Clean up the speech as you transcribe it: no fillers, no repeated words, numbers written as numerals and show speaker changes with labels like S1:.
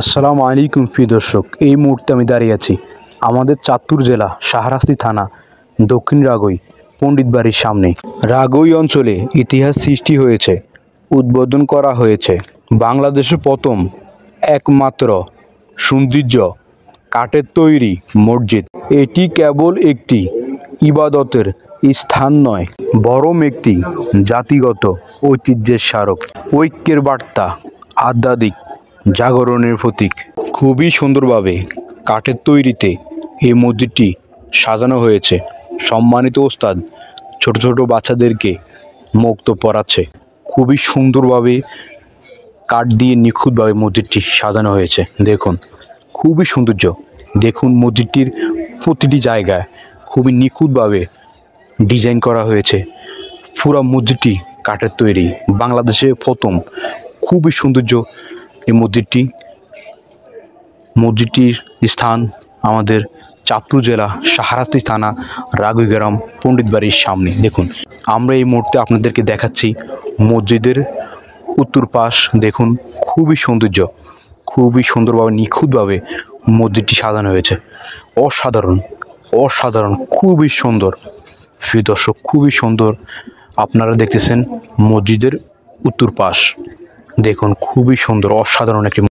S1: আসসালামু আলাইকুম প্রিয় দর্শক, এই মুহূর্তে আমি দাঁড়িয়ে আছি আমাদের চাঁদপুর জেলা শাহরাস্তি থানা দক্ষিণ রাগই পণ্ডিত বাড়ির সামনে। রাগই অঞ্চলে ইতিহাস সৃষ্টি হয়েছে, উদ্বোধন করা হয়েছে বাংলাদেশের প্রথম একমাত্র সৌন্দর্য কাঠের তৈরি মসজিদ। এটি কেবল একটি ইবাদতের স্থান নয়, বরং একটি জাতিগত ঐতিহ্যের স্মারক, ঐক্যের বার্তা, আধ্যাত্মিক জাগরণের প্রতীক। খুবই সুন্দরভাবে কাঠের তৈরিতে এই মসজিদটি সাজানো হয়েছে। সম্মানিত ওস্তাদ ছোট ছোট বাচ্চাদেরকে মুক্ত পড়াচ্ছে। খুবই সুন্দরভাবে কাঠ দিয়ে নিখুঁতভাবে মসজিদটি সাজানো হয়েছে। দেখুন, খুবই সৌন্দর্য। দেখুন, মসজিদটির প্রতিটি জায়গায় খুবই নিখুঁতভাবে ডিজাইন করা হয়েছে। পুরো মসজিদটি কাঠের তৈরি, বাংলাদেশে প্রথম। খুবই সৌন্দর্য এই মসজিদটির স্থান আমাদের চাঁদপুর জেলা শাহরাস্তি থানা রাগই গ্রাম পণ্ডিত বাড়ির সামনে। দেখুন, আমরা এই মুহূর্তে আপনাদেরকে দেখাচ্ছি মসজিদের উত্তর পাশ। দেখুন, খুবই সৌন্দর্য, খুবই সুন্দরভাবে নিখুঁতভাবে মসজিদটি সাজানো হয়েছে। অসাধারণ অসাধারণ, খুবই সুন্দর প্রিয় দর্শক, খুবই সুন্দর। আপনারা দেখতেছেন মসজিদের উত্তর পাশ। দেখুন, খুবই সুন্দর, অসাধারণ একটি